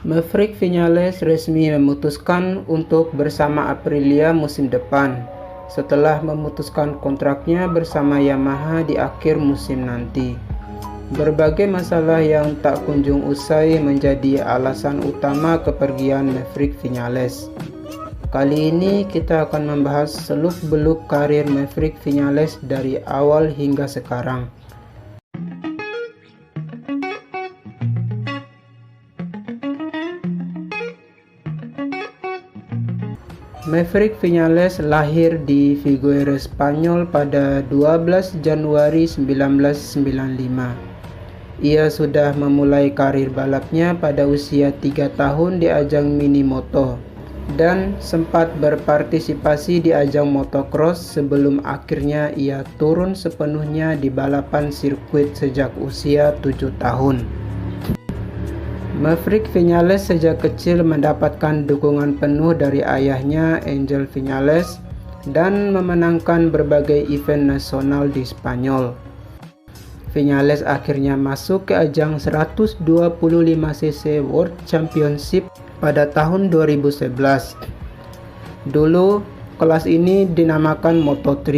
Maverick Viñales resmi memutuskan untuk bersama Aprilia musim depan, setelah memutuskan kontraknya bersama Yamaha di akhir musim nanti. Berbagai masalah yang tak kunjung usai menjadi alasan utama kepergian Maverick Viñales. Kali ini kita akan membahas seluk-beluk karir Maverick Viñales dari awal hingga sekarang. Maverick Viñales lahir di Figueres, Spanyol pada 12 Januari 1995. Ia sudah memulai karir balapnya pada usia 3 tahun di ajang Minimoto dan sempat berpartisipasi di ajang motocross sebelum akhirnya ia turun sepenuhnya di balapan sirkuit sejak usia 7 tahun. Maverick Viñales sejak kecil mendapatkan dukungan penuh dari ayahnya, Angel Viñales, dan memenangkan berbagai event nasional di Spanyol. Viñales akhirnya masuk ke ajang 125cc World Championship pada tahun 2011. Dulu, kelas ini dinamakan Moto3.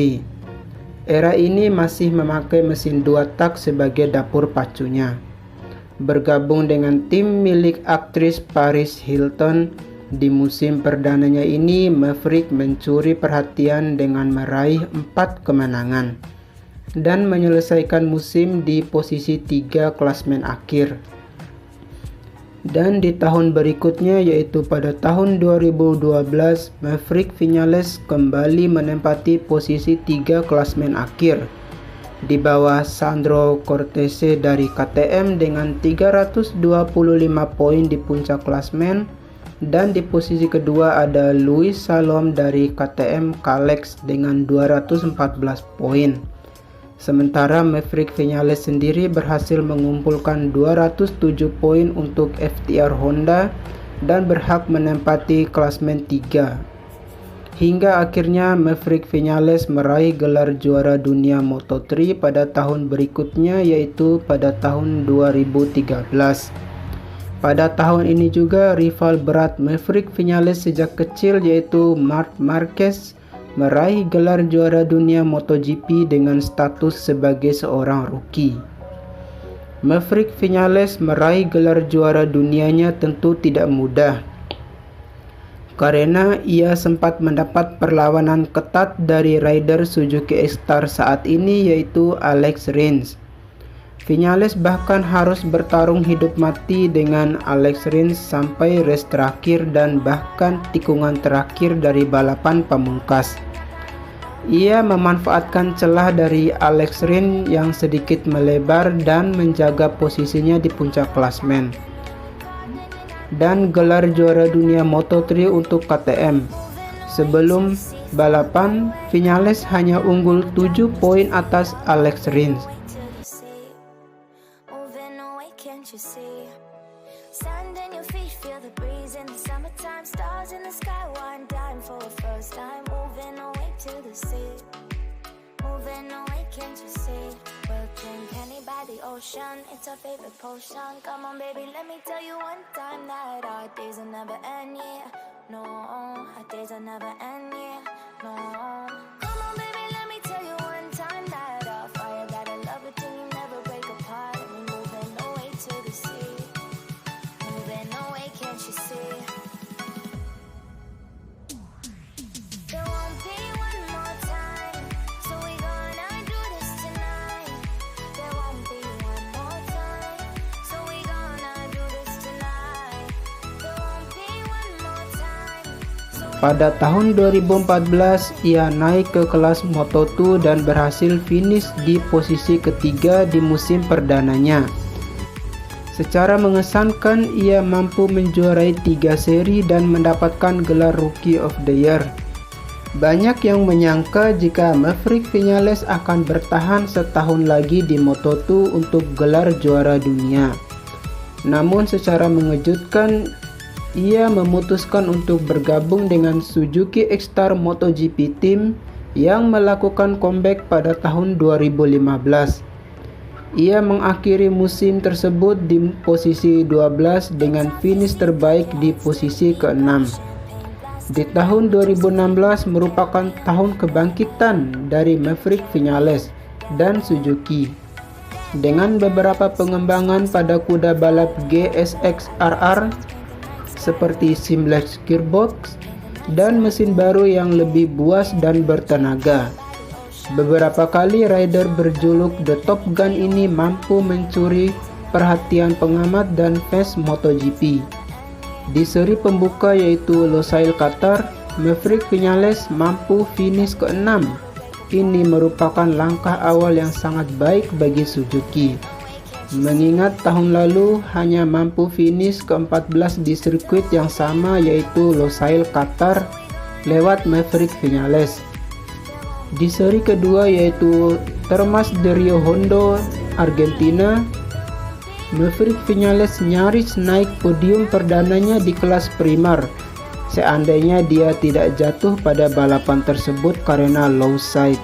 Era ini masih memakai mesin 2 tak sebagai dapur pacunya. Bergabung dengan tim milik aktris Paris Hilton, di musim perdananya ini Maverick mencuri perhatian dengan meraih 4 kemenangan dan menyelesaikan musim di posisi 3 klasmen akhir. Dan di tahun berikutnya, yaitu pada tahun 2012, Maverick Viñales kembali menempati posisi 3 klasmen akhir di bawah Sandro Cortese dari KTM dengan 325 poin di puncak klasmen, dan di posisi kedua ada Luis Salom dari KTM Kalex dengan 214 poin. Sementara Maverick Viñales sendiri berhasil mengumpulkan 207 poin untuk FTR Honda dan berhak menempati klasmen 3. Hingga akhirnya Maverick Viñales meraih gelar juara dunia Moto3 pada tahun berikutnya, yaitu pada tahun 2013. Pada tahun ini juga rival berat Maverick Viñales sejak kecil, yaitu Marc Marquez, meraih gelar juara dunia MotoGP dengan status sebagai seorang rookie. Maverick Viñales meraih gelar juara dunianya tentu tidak mudah, karena ia sempat mendapat perlawanan ketat dari rider Suzuki X-Star saat ini, yaitu Alex Rins. Viñales bahkan harus bertarung hidup mati dengan Alex Rins sampai race terakhir dan bahkan tikungan terakhir dari balapan pamungkas. Ia memanfaatkan celah dari Alex Rins yang sedikit melebar dan menjaga posisinya di puncak klasmen. Dan gelar juara dunia Moto3 untuk KTM. Sebelum balapan, Viñales hanya unggul 7 poin atas Alex Rins. It's our favorite potion. Come on, baby, let me tell you one time that our days will never end, yeah. No, our days will never end, yeah. No. Come on, baby, let me tell you one time that our fire got a love it till you never break apart. And we moving away to the sea. Moving away, can't you see? There won't be one more time, so we gonna do this tonight. There won't be one more time, so we gonna do this tonight. There won't be one more time, so Pada tahun 2014, ia naik ke kelas Moto2 dan berhasil finish di posisi ketiga di musim perdananya. Secara mengesankan, ia mampu menjuarai 3 seri dan mendapatkan gelar Rookie of the Year. Banyak yang menyangka jika Maverick Viñales akan bertahan setahun lagi di Moto2 untuk gelar juara dunia. Namun secara mengejutkan, ia memutuskan untuk bergabung dengan Suzuki X-Star MotoGP Team yang melakukan comeback pada tahun 2015. Ia mengakhiri musim tersebut di posisi 12 dengan finish terbaik di posisi ke-6. Di tahun 2016 merupakan tahun kebangkitan dari Maverick Viñales dan Suzuki. Dengan beberapa pengembangan pada kuda balap GSX-RR seperti seamless gearbox dan mesin baru yang lebih buas dan bertenaga. Beberapa kali rider berjuluk The Top Gun ini mampu mencuri perhatian pengamat dan fans MotoGP. Di seri pembuka yaitu Losail Qatar, Maverick Viñales mampu finish ke-6. Ini merupakan langkah awal yang sangat baik bagi Suzuki, mengingat tahun lalu hanya mampu finish ke-14 di sirkuit yang sama yaitu Losail Qatar lewat Maverick Viñales. Di seri kedua yaitu Termas de Rio Hondo, Argentina, Maverick Viñales nyaris naik podium perdananya di kelas Primar, seandainya dia tidak jatuh pada balapan tersebut karena low side.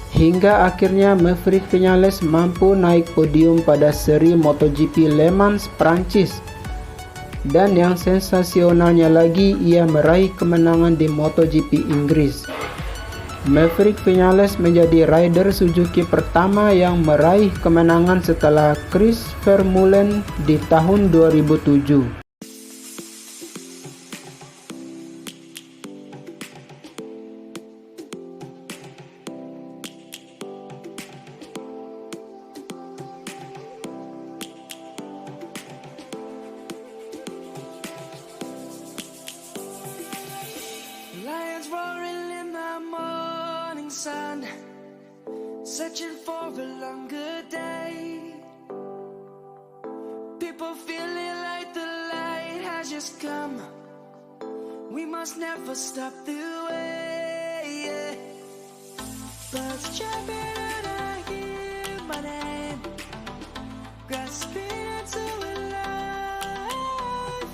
Hingga akhirnya Maverick Viñales mampu naik podium pada seri MotoGP Le Mans Prancis. Dan yang sensasionalnya lagi, ia meraih kemenangan di MotoGP Inggris. Maverick Viñales menjadi rider Suzuki pertama yang meraih kemenangan setelah Chris Vermeulen di tahun 2007. Lions roaring in the morning sun, searching for a longer day. People feeling like the light has just come. We must never stop the way. Yeah. Birds jumping and I hear my name, grasping into a life.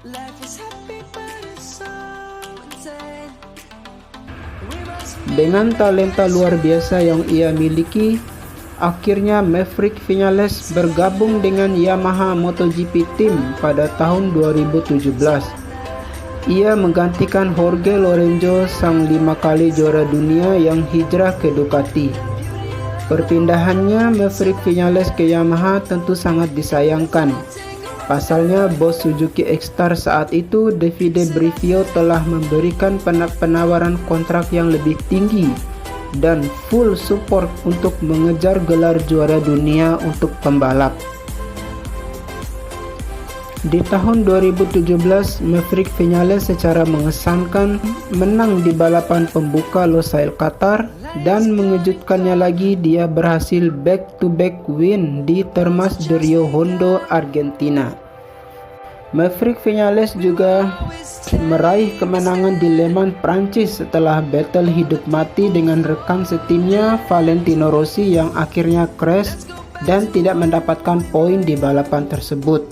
Life is happy but it's so. Dengan talenta luar biasa yang ia miliki, akhirnya Maverick Viñales bergabung dengan Yamaha MotoGP Team pada tahun 2017. Ia menggantikan Jorge Lorenzo, sang 5 kali juara dunia yang hijrah ke Ducati. Perpindahannya Maverick Viñales ke Yamaha tentu sangat disayangkan. Pasalnya, bos Suzuki X-Star saat itu, Davide Brivio, telah memberikan penawaran kontrak yang lebih tinggi dan full support untuk mengejar gelar juara dunia untuk pembalap. Di tahun 2017, Maverick Viñales secara mengesankan menang di balapan pembuka Losail Qatar, dan mengejutkannya lagi dia berhasil back-to-back win di Termas de Rio Hondo, Argentina. Maverick Viñales juga meraih kemenangan di Le Mans Prancis setelah battle hidup mati dengan rekan setimnya Valentino Rossi yang akhirnya crash dan tidak mendapatkan poin di balapan tersebut.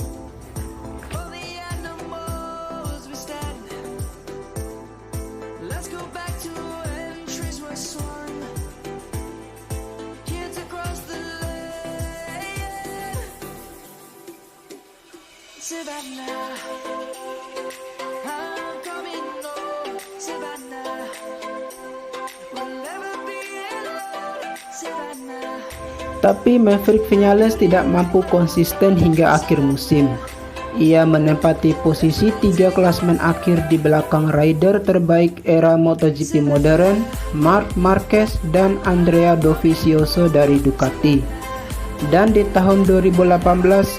Savannah, I'm coming home, Savannah, we'll never be alone, Savannah. Tapi Maverick Viñales tidak mampu konsisten hingga akhir musim. Ia menempati posisi 3 klasmen akhir di belakang rider terbaik era MotoGP modern, Marc Marquez dan Andrea Dovizioso dari Ducati. Dan di tahun 2018,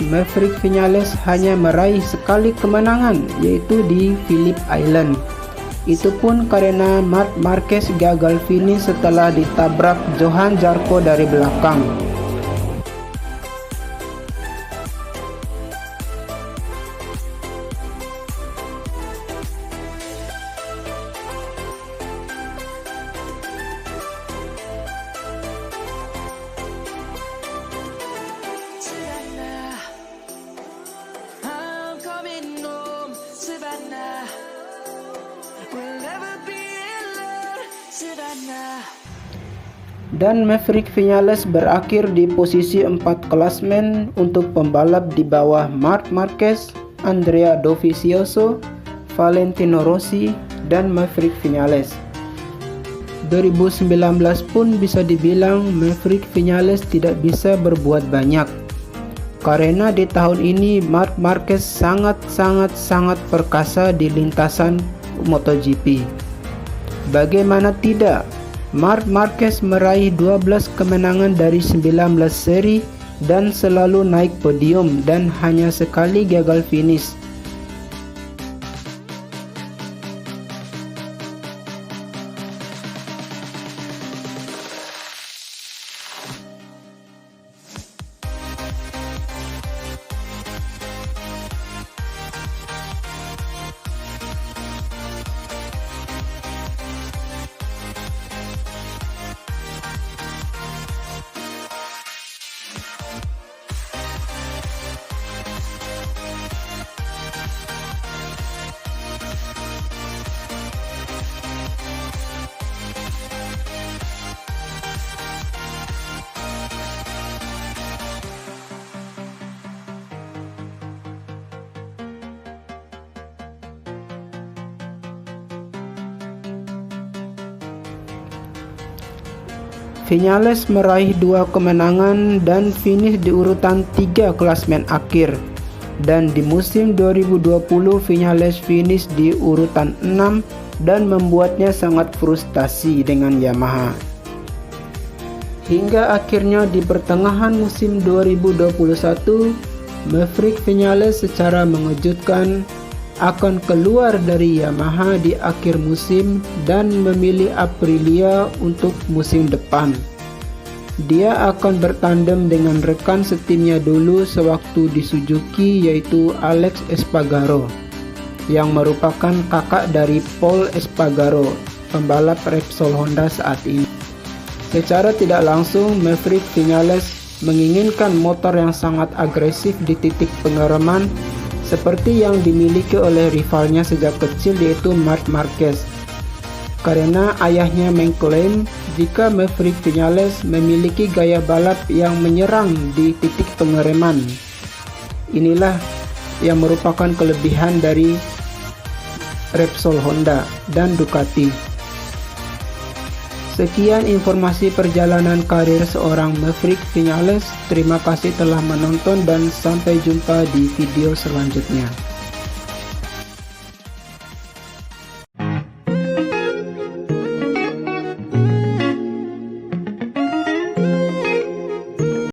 Maverick Viñales hanya meraih sekali kemenangan, yaitu di Phillip Island. Itu pun karena Marc Marquez gagal finish setelah ditabrak Johan Zarco dari belakang. Dan Maverick Viñales berakhir di posisi 4 klasmen untuk pembalap di bawah Marc Marquez, Andrea Dovizioso, Valentino Rossi, dan Maverick Viñales. 2019 pun bisa dibilang Maverick Viñales tidak bisa berbuat banyak, karena di tahun ini Marc Marquez sangat perkasa di lintasan MotoGP. Bagaimana tidak, Marc Marquez meraih 12 kemenangan dari 19 seri dan selalu naik podium dan hanya sekali gagal finish. Viñales meraih 2 kemenangan dan finish di urutan 3 klasmen akhir. Dan di musim 2020 Viñales finish di urutan 6 dan membuatnya sangat frustasi dengan Yamaha. Hingga akhirnya di pertengahan musim 2021, Maverick Viñales secara mengejutkan akan keluar dari Yamaha di akhir musim dan memilih Aprilia untuk musim depan. Dia akan bertandem dengan rekan setimnya dulu sewaktu di Suzuki, yaitu Alex Espargaro, yang merupakan kakak dari Pol Espargaro, pembalap Repsol Honda saat ini. Secara tidak langsung, Maverick Viñales menginginkan motor yang sangat agresif di titik pengereman seperti yang dimiliki oleh rivalnya sejak kecil, yaitu Marc Marquez. Karena ayahnya mengklaim jika Maverick Viñales memiliki gaya balap yang menyerang di titik pengereman. Inilah yang merupakan kelebihan dari Repsol Honda dan Ducati. Sekian informasi perjalanan karir seorang Maverick Viñales. Terima kasih telah menonton dan sampai jumpa di video selanjutnya.